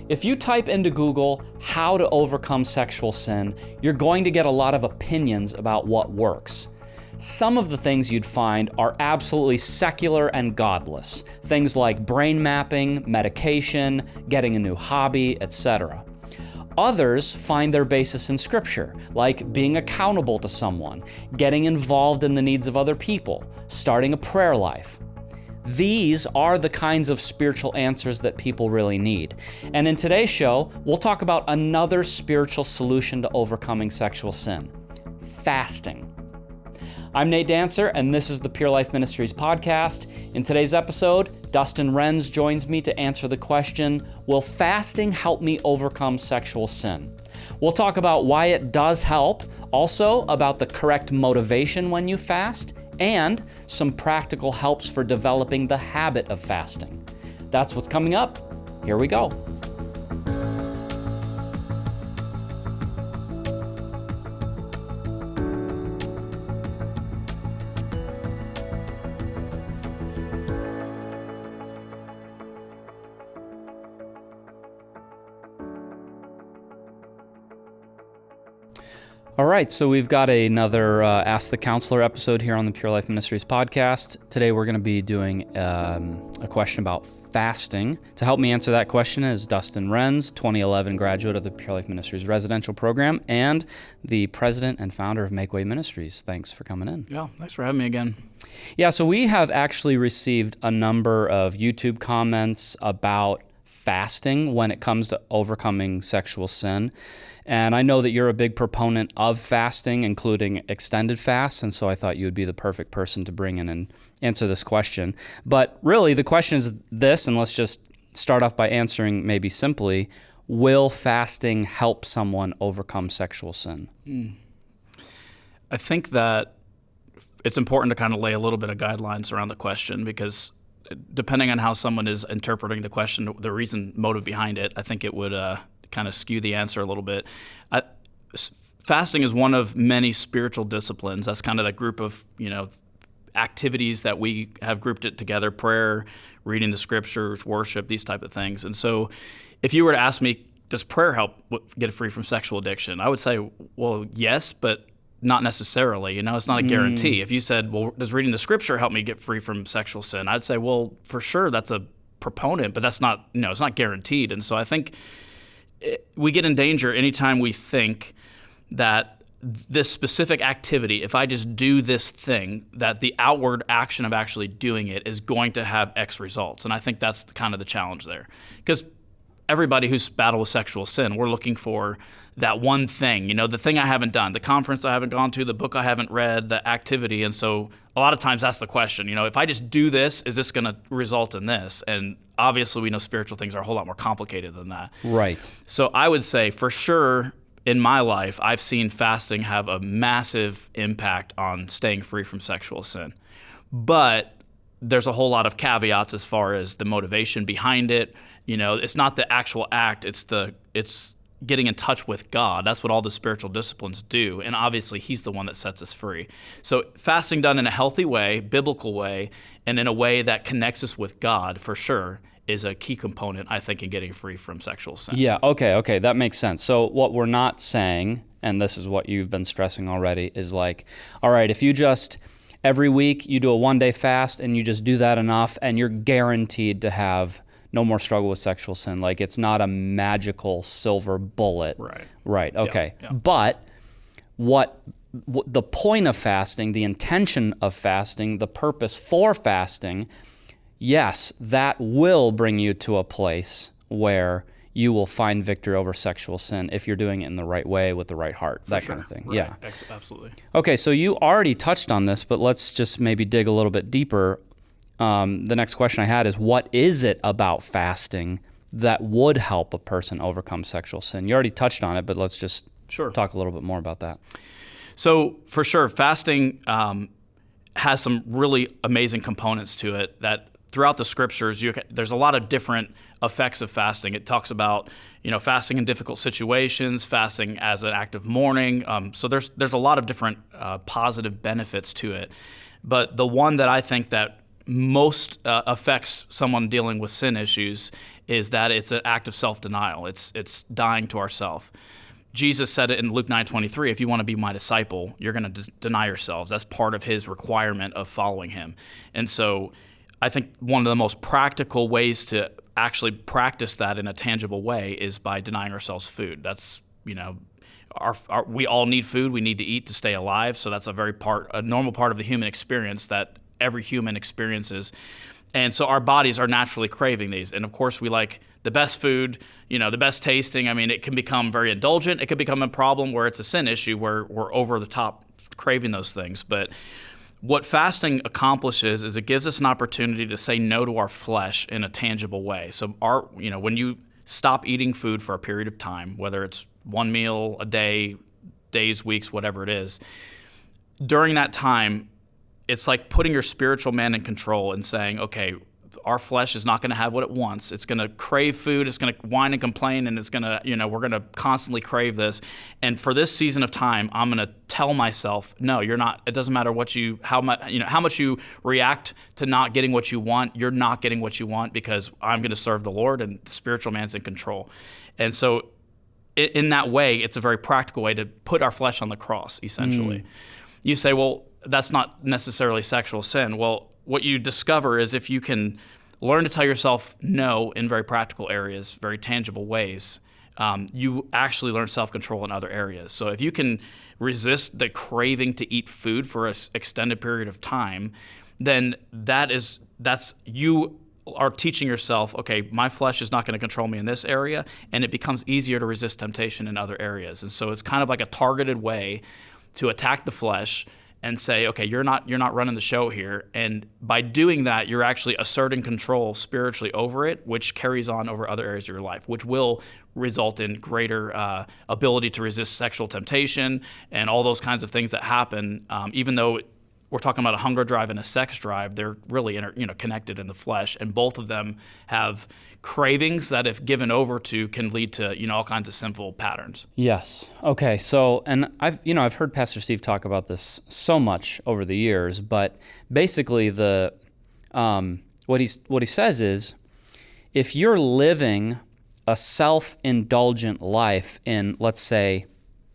If you type into Google how to overcome sexual sin, you're going to get a lot of opinions about what works. Some of the things you'd find are absolutely secular and godless. Things like brain mapping, medication, getting a new hobby, etc. Others find their basis in Scripture, like being accountable to someone, getting involved in the needs of other people, starting a prayer life. These are the kinds of spiritual answers that people really need. And in today's show, we'll talk about another spiritual solution to overcoming sexual sin: fasting. I'm Nate Dancer, and this is the Pure Life Ministries Podcast. In today's episode, Dustin Renz joins me to answer the question, will fasting help me overcome sexual sin? We'll talk about why it does help, also about the correct motivation when you fast, and some practical helps for developing the habit of fasting. That's what's coming up. Here we go. All right, so we've got another Ask the Counselor episode here on the Pure Life Ministries Podcast. Today we're going to be doing a question about fasting. To help me answer that question is Dustin Renz, 2011 graduate of the Pure Life Ministries residential program and the president and founder of Make Way Ministries. Thanks for coming in. Yeah, thanks for having me again. Yeah, so we have actually received a number of YouTube comments about fasting when it comes to overcoming sexual sin. And I know that you're a big proponent of fasting, including extended fasts, and so I thought you would be the perfect person to bring in and answer this question. But really, the question is this, and let's just start off by answering maybe simply, will fasting help someone overcome sexual sin? I think that it's important to kind of lay a little bit of guidelines around the question, because depending on how someone is interpreting the question, the motive behind it, I think it would kind of skew the answer a little bit. Fasting is one of many spiritual disciplines. That's kind of that group of, activities that we have grouped it together: prayer, reading the scriptures, worship, these type of things. And so if you were to ask me, does prayer help get free from sexual addiction? I would say, well, yes, but not necessarily. It's not a guarantee. If you said, well, does reading the scripture help me get free from sexual sin? I'd say, well, for sure, that's a proponent, but that's not, it's not guaranteed. And so I think we get in danger anytime we think that this specific activity, if I just do this thing, that the outward action of actually doing it is going to have X results. And I think that's kind of the challenge there. Because everybody who's battled with sexual sin, we're looking for that one thing, the thing I haven't done, the conference I haven't gone to, the book I haven't read, the activity. And so a lot of times that's the question, if I just do this, is this going to result in this? And obviously we know spiritual things are a whole lot more complicated than that. Right. So I would say for sure in my life, I've seen fasting have a massive impact on staying free from sexual sin. But there's a whole lot of caveats as far as the motivation behind it. It's not the actual act, it's getting in touch with God. That's what all the spiritual disciplines do. And obviously, He's the one that sets us free. So fasting done in a healthy way, biblical way, and in a way that connects us with God, for sure, is a key component, I think, in getting free from sexual sin. Yeah, okay, that makes sense. So what we're not saying, and this is what you've been stressing already, is like, all right, if you just, every week you do a one-day fast and you just do that enough and you're guaranteed to have no more struggle with sexual sin. Like, it's not a magical silver bullet. Right, okay. Yeah. But what the point of fasting, the intention of fasting, the purpose for fasting, yes, that will bring you to a place where you will find victory over sexual sin if you're doing it in the right way with the right heart, that kind of thing. Right. Yeah. Absolutely. Okay, so you already touched on this, but let's just maybe dig a little bit deeper. The next question I had is, what is it about fasting that would help a person overcome sexual sin? You already touched on it, but let's just talk a little bit more about that. So for sure, fasting has some really amazing components to it that throughout the scriptures, there's a lot of different effects of fasting. It talks about, fasting in difficult situations, fasting as an act of mourning. So there's a lot of different positive benefits to it. But the one that I think that most affects someone dealing with sin issues is that it's an act of self-denial. It's dying to ourself. Jesus said it in Luke 9:23, if you want to be my disciple, you're going to deny yourselves. That's part of his requirement of following him. And so I think one of the most practical ways to actually practice that in a tangible way is by denying ourselves food. That's, we all need food. We need to eat to stay alive. So that's a normal part of the human experience that every human experiences. And so our bodies are naturally craving these. And of course, we like the best food, the best tasting. I mean, it can become very indulgent. It could become a problem where it's a sin issue where we're over the top craving those things. But what fasting accomplishes is it gives us an opportunity to say no to our flesh in a tangible way. So when you stop eating food for a period of time, whether it's one meal a day, days, weeks, whatever it is, during that time, it's like putting your spiritual man in control and saying, okay, our flesh is not going to have what it wants. It's going to crave food. It's going to whine and complain, and it's going to, we're going to constantly crave this. And for this season of time, I'm going to tell myself, no, you're not. It doesn't matter how much you react to not getting what you want. You're not getting what you want because I'm going to serve the Lord, and the spiritual man's in control. And so, in that way, it's a very practical way to put our flesh on the cross. Essentially, you say, well, that's not necessarily sexual sin. Well, what you discover is if you can learn to tell yourself no in very practical areas, very tangible ways, you actually learn self-control in other areas. So if you can resist the craving to eat food for an extended period of time, then that's you are teaching yourself, okay, my flesh is not going to control me in this area, and it becomes easier to resist temptation in other areas. And so it's kind of like a targeted way to attack the flesh and say, okay, you're not running the show here. And by doing that, you're actually asserting control spiritually over it, which carries on over other areas of your life, which will result in greater ability to resist sexual temptation and all those kinds of things that happen. Even though we're talking about a hunger drive and a sex drive, they're really connected in the flesh, and both of them have cravings that, if given over to, can lead to all kinds of sinful patterns. Yes. Okay. So, and I've heard Pastor Steve talk about this so much over the years, but basically what he says is, if you're living a self-indulgent life in, let's say,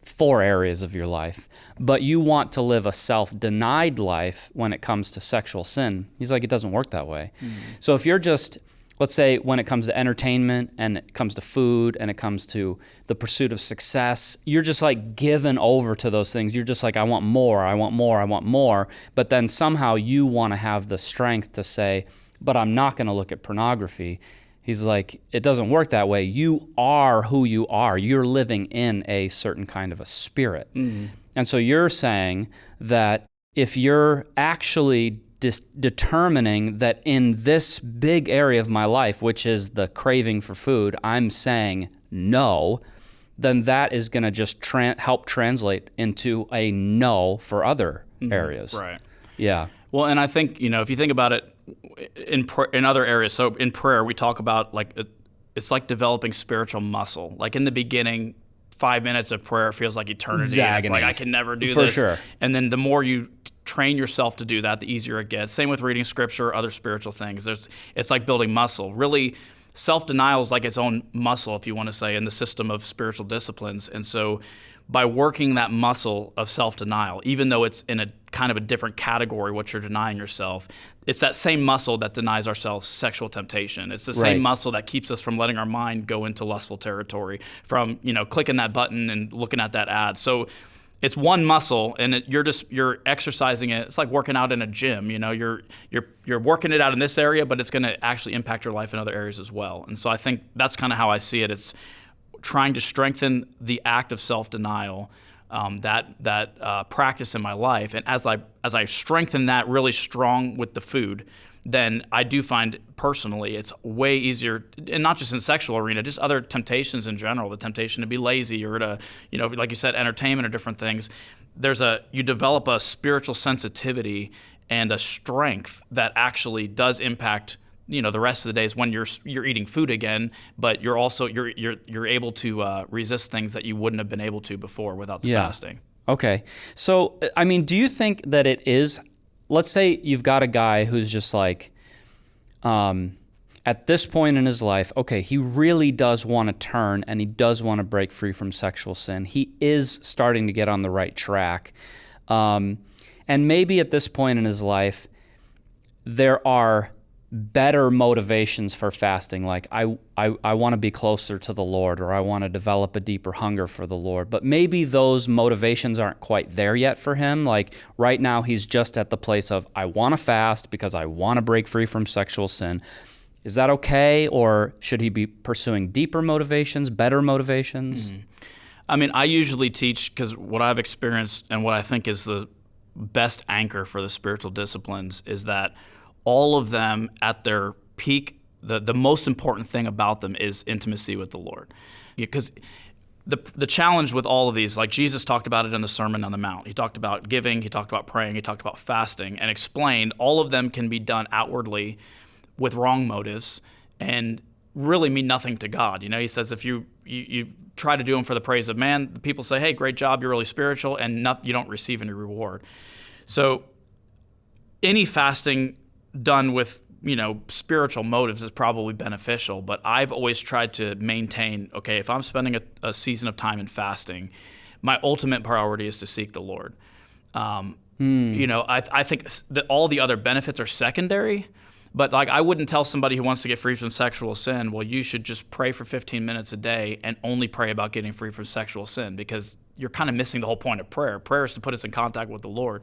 4 areas of your life, but you want to live a self-denied life when it comes to sexual sin, he's like, it doesn't work that way. So if you're just, let's say, when it comes to entertainment and it comes to food and it comes to the pursuit of success, you're just like given over to those things. You're just like, I want more, I want more, I want more. But then somehow you want to have the strength to say, but I'm not going to look at pornography. He's like, it doesn't work that way. You are who you are. You're living in a certain kind of a spirit. And so you're saying that if you're actually determining that in this big area of my life, which is the craving for food, I'm saying no, then that is going to just help translate into a no for other areas. Right. Yeah. Well, and I think, if you think about it in other areas, so in prayer, we talk about it's like developing spiritual muscle. Like in the beginning, 5 minutes of prayer feels like eternity. It's like, I can never do this. For sure. And then the more you train yourself to do that, the easier it gets. Same with reading scripture, other spiritual things. It's like building muscle. Really, self-denial is like its own muscle, if you want to say, in the system of spiritual disciplines. And so by working that muscle of self-denial, even though it's in a kind of a different category, what you're denying yourself, it's that same muscle that denies ourselves sexual temptation. It's the same muscle that keeps us from letting our mind go into lustful territory, from clicking that button and looking at that ad. So it's one muscle, and you're exercising it. It's like working out in a gym. You're working it out in this area, but it's going to actually impact your life in other areas as well. And so I think that's kind of how I see it. It's trying to strengthen the act of self-denial, that practice in my life. And as I strengthen that really strong with the food, then I do find personally it's way easier, and not just in sexual arena, just other temptations in general, the temptation to be lazy or to, like you said, entertainment or different things. You develop a spiritual sensitivity and a strength that actually does impact the rest of the days when you're eating food again, but you're also you're able to resist things that you wouldn't have been able to before without the fasting. Okay. So, do you think that it is let's say you've got a guy who's just like, at this point in his life, okay, he really does want to turn and he does want to break free from sexual sin. He is starting to get on the right track. And maybe at this point in his life, there are better motivations for fasting, like I want to be closer to the Lord, or I want to develop a deeper hunger for the Lord. But maybe those motivations aren't quite there yet for him. Like right now, he's just at the place of, I want to fast because I want to break free from sexual sin. Is that okay, or should he be pursuing deeper motivations, better motivations? Mm-hmm. I mean, I usually teach, because what I've experienced and what I think is the best anchor for the spiritual disciplines is that all of them at their peak, the most important thing about them is intimacy with the Lord. Because the challenge with all of these, like Jesus talked about it in the Sermon on the Mount. He talked about giving, he talked about praying, he talked about fasting, and explained all of them can be done outwardly with wrong motives and really mean nothing to God. You know, he says if you try to do them for the praise of man, the people say, hey, great job, you're really spiritual, and you don't receive any reward. So any fasting done with, spiritual motives is probably beneficial, but I've always tried to maintain, okay, if I'm spending a season of time in fasting, my ultimate priority is to seek the Lord. I think that all the other benefits are secondary. But like, I wouldn't tell somebody who wants to get free from sexual sin, well, you should just pray for 15 minutes a day and only pray about getting free from sexual sin, because you're kind of missing the whole point of prayer. Prayer is to put us in contact with the Lord.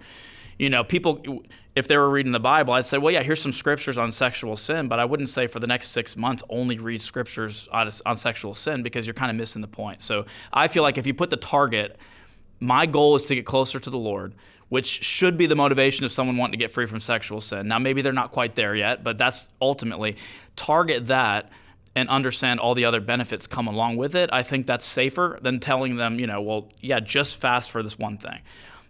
People, if they were reading the Bible, I'd say, well, yeah, here's some scriptures on sexual sin, but I wouldn't say for the next 6 months only read scriptures on sexual sin, because you're kind of missing the point. So I feel like if you put the target, my goal is to get closer to the Lord, which should be the motivation of someone wanting to get free from sexual sin. Now, maybe they're not quite there yet, but that's ultimately, target that and understand all the other benefits come along with it. I think that's safer than telling them, just fast for this one thing.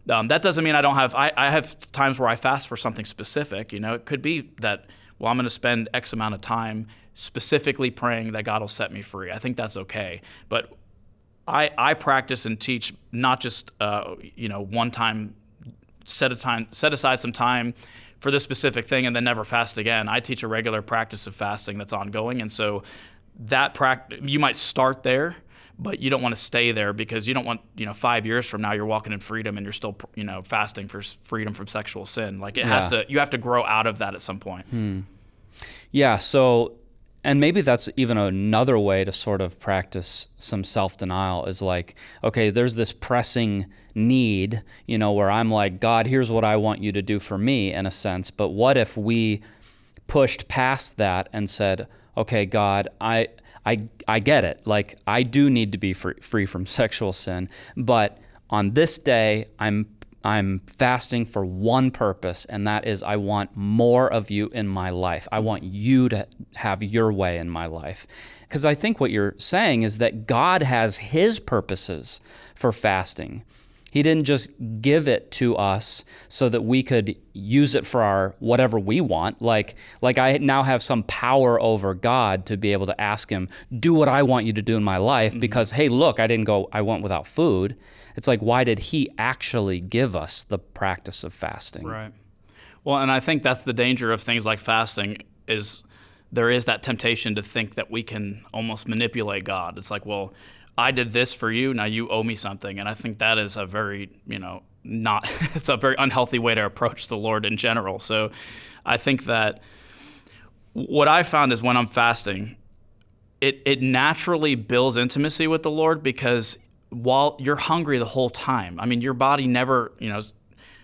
That doesn't mean I have times where I fast for something specific. It could be that, well, I'm going to spend X amount of time specifically praying that God will set me free. I think that's okay. But I practice and teach not just, one time, set aside some time for this specific thing and then never fast again. I teach a regular practice of fasting that's ongoing. And so that you might start there, but you don't want to stay there, because you don't want, 5 years from now you're walking in freedom and you're still, fasting for freedom from sexual sin. Like you have to grow out of that at some point. Yeah. So, and maybe that's even another way to sort of practice some self-denial, is like, okay, there's this pressing need, where I'm like, God, here's what I want you to do for me, in a sense. But what if we pushed past that and said, okay, God, I get it. Like, I do need to be free from sexual sin, but on this day, I'm fasting for one purpose, and that is I want more of you in my life. I want you to have your way in my life. Because I think what you're saying is that God has his purposes for fasting. He didn't just give it to us so that we could use it for our whatever we want. Like I now have some power over God to be able to ask him, do what I want you to do in my life, because, hey, look, I went without food. It's like, why did he actually give us the practice of fasting? Right. Well, and I think that's the danger of things like fasting, is there is that temptation to think that we can almost manipulate God. It's like, well, I did this for you, now you owe me something. And I think that is a very, it's a very unhealthy way to approach the Lord in general. So I think that what I found is when I'm fasting, it naturally builds intimacy with the Lord, because while you're hungry the whole time, I mean, your body never,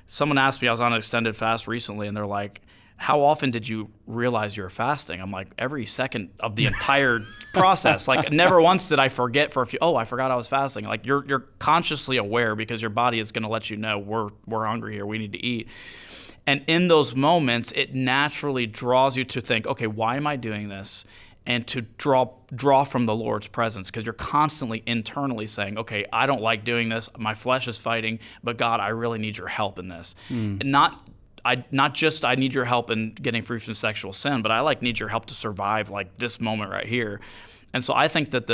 someone asked me, I was on an extended fast recently, and they're like, how often did you realize you were fasting? I'm like, every second of the entire process. Like, never once did I forget I forgot I was fasting. Like, you're consciously aware, because your body is going to let you know we're hungry here, we need to eat. And in those moments, it naturally draws you to think, okay, why am I doing this? And to draw from the Lord's presence, because you're constantly internally saying, okay, I don't like doing this. My flesh is fighting, but God, I really need your help in this. And not just I need your help in getting free from sexual sin, but I need your help to survive like this moment right here. And so I think that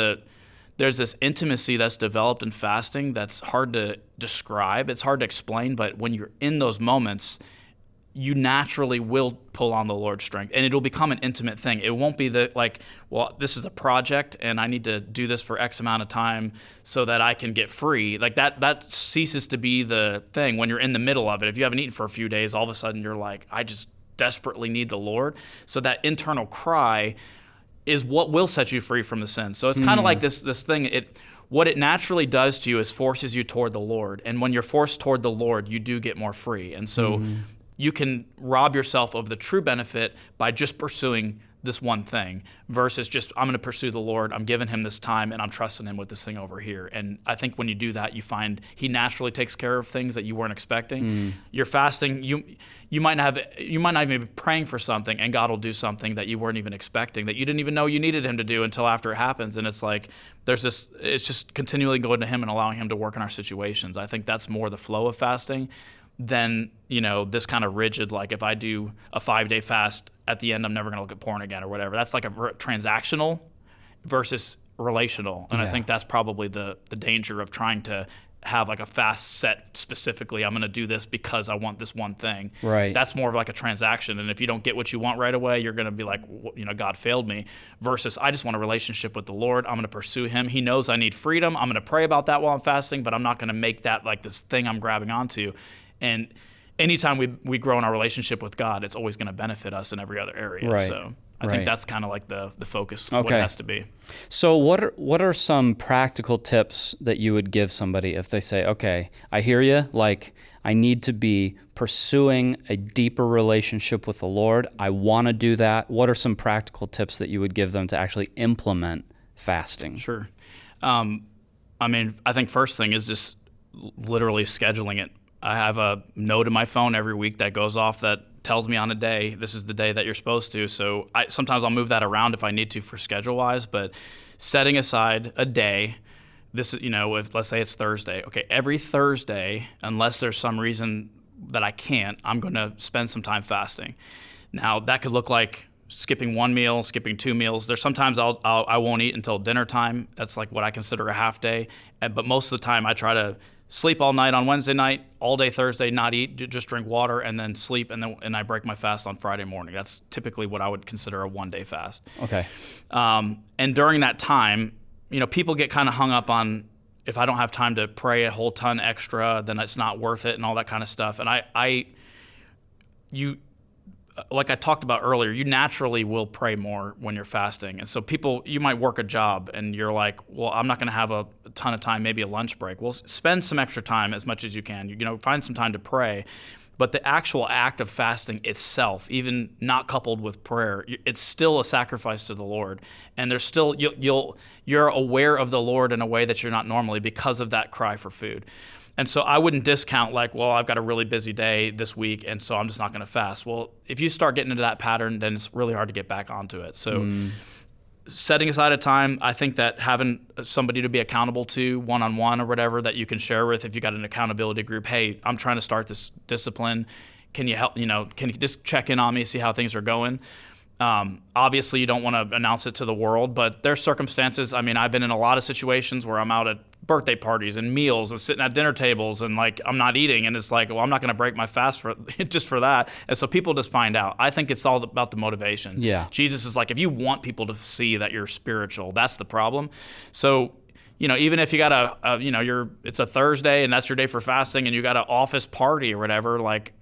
there's this intimacy that's developed in fasting that's hard to describe. It's hard to explain, but when you're in those moments, you naturally will pull on the Lord's strength, and it'll become an intimate thing. It won't be well, this is a project and I need to do this for X amount of time so that I can get free. Like that ceases to be the thing when you're in the middle of it. If you haven't eaten for a few days, all of a sudden you're like, I just desperately need the Lord. So that internal cry is what will set you free from the sin. So it's kind of like this thing. What it naturally does to you is forces you toward the Lord. And when you're forced toward the Lord, you do get more free. And so you can rob yourself of the true benefit by just pursuing this one thing versus just, I'm going to pursue the Lord, I'm giving him this time, and I'm trusting him with this thing over here. And I think when you do that, you find he naturally takes care of things that you weren't expecting. You're fasting, you might not even be praying for something, and God will do something that you weren't even expecting, that you didn't even know you needed him to do until after it happens. And it's like, it's just continually going to him and allowing him to work in our situations. I think that's more the flow of fasting than, this kind of rigid, like if I do a 5-day fast, at the end I'm never going to look at porn again or whatever. That's like a transactional versus relational. And I think that's probably the danger of trying to have like a fast set specifically. I'm going to do this because I want this one thing. Right. That's more of like a transaction. And if you don't get what you want right away, you're going to be like, God failed me, versus I just want a relationship with the Lord. I'm going to pursue him. He knows I need freedom. I'm going to pray about that while I'm fasting, but I'm not going to make that like this thing I'm grabbing onto. And anytime we grow in our relationship with God, it's always going to benefit us in every other area. Right. So I think that's kind of like the focus, what it has to be. So what are some practical tips that you would give somebody if they say, okay, I hear you, like I need to be pursuing a deeper relationship with the Lord. I want to do that. What are some practical tips that you would give them to actually implement fasting? Sure. I think first thing is just literally scheduling it. I have a note in my phone every week that goes off that tells me on a day, this is the day that you're supposed to. So sometimes I'll move that around if I need to for schedule-wise, but setting aside a day, this is, if let's say it's Thursday, okay, every Thursday, unless there's some reason that I can't, I'm going to spend some time fasting. Now, that could look like skipping one meal, skipping 2 meals. There's sometimes I won't eat until dinner time. That's like what I consider a half day. But most of the time I try to sleep all night on Wednesday night, all day Thursday, not eat, just drink water, and then sleep, and I break my fast on Friday morning. That's typically what I would consider a 1-day fast. Okay. And during that time, people get kind of hung up on, if I don't have time to pray a whole ton extra, then it's not worth it and all that kind of stuff. And like I talked about earlier, you naturally will pray more when you're fasting. And so you might work a job and you're like, well, I'm not going to have a ton of time, maybe a lunch break. Well, spend some extra time as much as you can. Find some time to pray. But the actual act of fasting itself, even not coupled with prayer, it's still a sacrifice to the Lord. And there's still, you're aware of the Lord in a way that you're not normally because of that cry for food. And so I wouldn't discount like, well, I've got a really busy day this week, and so I'm just not going to fast. Well, if you start getting into that pattern, then it's really hard to get back onto it. So setting aside a time, I think that having somebody to be accountable to one-on-one or whatever that you can share with, if you got an accountability group, hey, I'm trying to start this discipline. Can you help, can you just check in on me, see how things are going? Obviously, you don't want to announce it to the world, but there's circumstances. I've been in a lot of situations where I'm out at birthday parties and meals and sitting at dinner tables and like I'm not eating, and it's like, well, I'm not going to break my fast for just for that. And so people just find out. I think it's all about the motivation. Yeah. Jesus is like, if you want people to see that you're spiritual, that's the problem. So, even if you got it's a Thursday and that's your day for fasting and you got an office party or whatever, like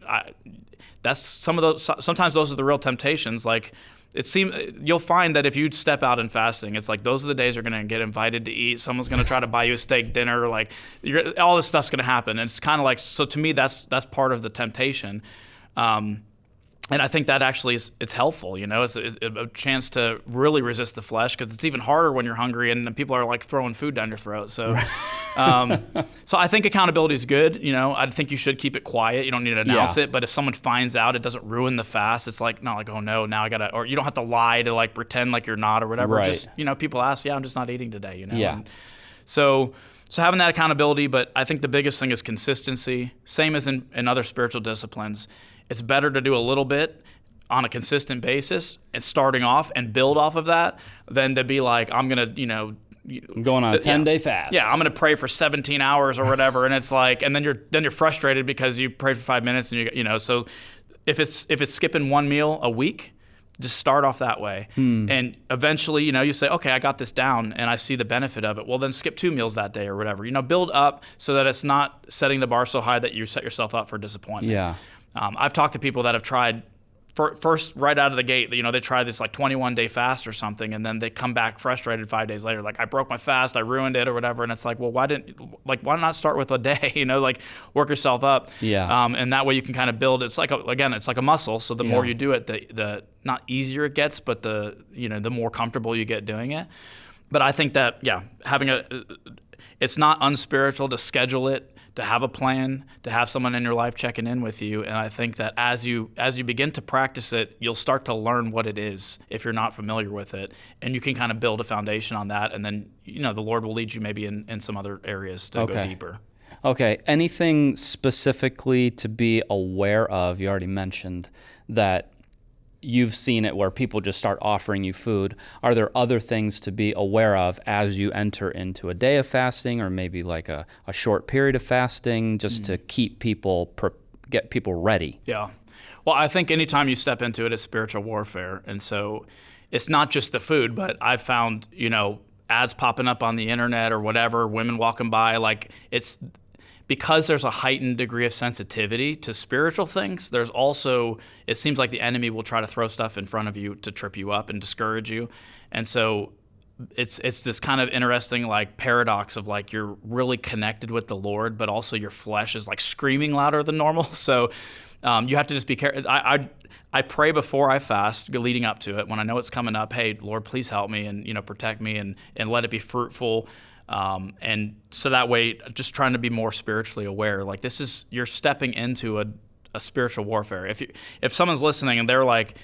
that's sometimes those are the real temptations. Like you'll find that if you step out in fasting, it's like those are the days you're going to get invited to eat. Someone's going to try to buy you a steak dinner. Like all this stuff's going to happen. And it's kind of like, so to me, that's part of the temptation. And I think that actually it's helpful, it's a chance to really resist the flesh, because it's even harder when you're hungry and people are like throwing food down your throat. So, so I think accountability is good. I think you should keep it quiet. You don't need to announce it, but if someone finds out, it doesn't ruin the fast. It's like, not like, oh no, now I gotta, or you don't have to lie to like pretend like you're not or whatever. Right. Just, people ask, I'm just not eating today, Yeah. And so having that accountability, but I think the biggest thing is consistency. Same as in other spiritual disciplines. It's better to do a little bit on a consistent basis and starting off and build off of that than to be like, I'm going to, I'm going on a 10-day fast. Yeah, I'm going to pray for 17 hours or whatever. And it's like, and then you're frustrated because you prayed for 5 minutes and so if it's skipping one meal a week, just start off that way. And eventually, you say, okay, I got this down and I see the benefit of it. Well, then skip 2 meals that day or whatever. Build up so that it's not setting the bar so high that you set yourself up for disappointment. Yeah. I've talked to people that have tried first right out of the gate, they try this like 21-day fast or something, and then they come back frustrated 5 days later, like, I broke my fast, I ruined it or whatever. And it's like, well, why not start with a day, work yourself up. Yeah. And that way you can kind of build, it's like a muscle. So the more you do it, the not easier it gets, but the more comfortable you get doing it. But I think that, it's not unspiritual to schedule it, to have a plan, to have someone in your life checking in with you. And I think that as you begin to practice it, you'll start to learn what it is if you're not familiar with it. And you can kind of build a foundation on that. And then, the Lord will lead you maybe in some other areas to go deeper. Okay. Anything specifically to be aware of? You already mentioned that you've seen it where people just start offering you food. Are there other things to be aware of as you enter into a day of fasting, or maybe like a short period of fasting, just to keep people, get people ready? Yeah. Well, I think anytime you step into it, it's spiritual warfare. And so it's not just the food, but I've found, ads popping up on the internet or whatever, women walking by, like it's because there's a heightened degree of sensitivity to spiritual things. There's also, it seems like the enemy will try to throw stuff in front of you to trip you up and discourage you. And so it's this kind of interesting like paradox of like you're really connected with the Lord, but also your flesh is like screaming louder than normal. So you have to just be careful. I pray before I fast, leading up to it. When I know it's coming up, hey, Lord, please help me and protect me and let it be fruitful. And so that way, just trying to be more spiritually aware. Like you're stepping into a spiritual warfare. If someone's listening and they're like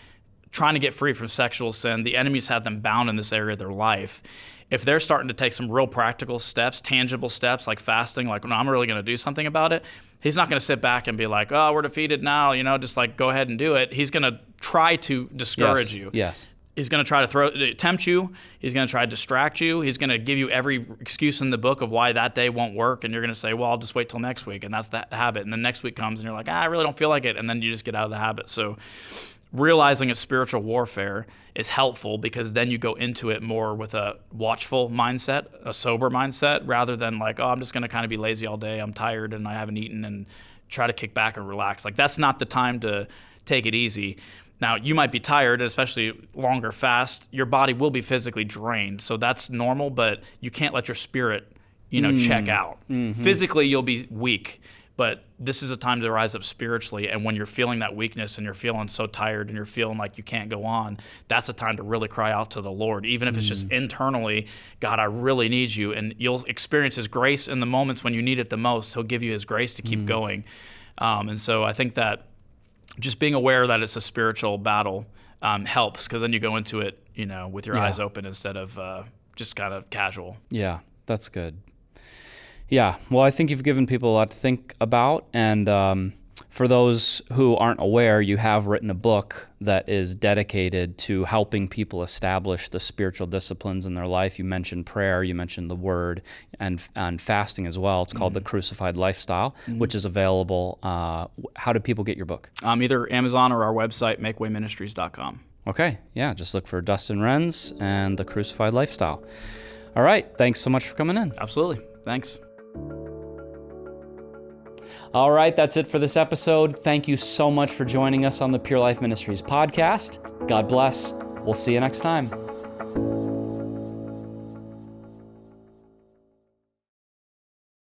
trying to get free from sexual sin, the enemy's had them bound in this area of their life. If they're starting to take some real practical steps, tangible steps like fasting, like, no, I'm really going to do something about it, he's not going to sit back and be like, oh, we're defeated now, just like go ahead and do it. He's going to try to discourage you. Yes. He's going to try to tempt you. He's going to try to distract you. He's going to give you every excuse in the book of why that day won't work. And you're going to say, well, I'll just wait till next week. And that's that habit. And then next week comes and you're like, I really don't feel like it. And then you just get out of the habit. So realizing it's spiritual warfare is helpful because then you go into it more with a watchful mindset, a sober mindset, rather than like, oh, I'm just going to kind of be lazy all day. I'm tired and I haven't eaten, and try to kick back and relax. Like that's not the time to take it easy. Now, you might be tired, especially longer fast. Your body will be physically drained, so that's normal, but you can't let your spirit, check out. Mm-hmm. Physically, you'll be weak, but this is a time to rise up spiritually, and when you're feeling that weakness and you're feeling so tired and you're feeling like you can't go on, that's a time to really cry out to the Lord, even if it's just internally, God, I really need you, and you'll experience His grace in the moments when you need it the most. He'll give you His grace to keep going, and so I think that just being aware that it's a spiritual battle helps, because then you go into it, with your eyes open instead of just kind of casual. Yeah, that's good. Yeah, well, I think you've given people a lot to think about, and for those who aren't aware, you have written a book that is dedicated to helping people establish the spiritual disciplines in their life. You mentioned prayer, you mentioned the Word, and fasting as well. It's called The Crucified Lifestyle, which is available. How do people get your book? Either Amazon or our website, makewayministries.com. Okay, yeah, just look for Dustin Renz and The Crucified Lifestyle. All right, thanks so much for coming in. Absolutely, thanks. All right, that's it for this episode. Thank you so much for joining us on the Pure Life Ministries podcast. God bless. We'll see you next time.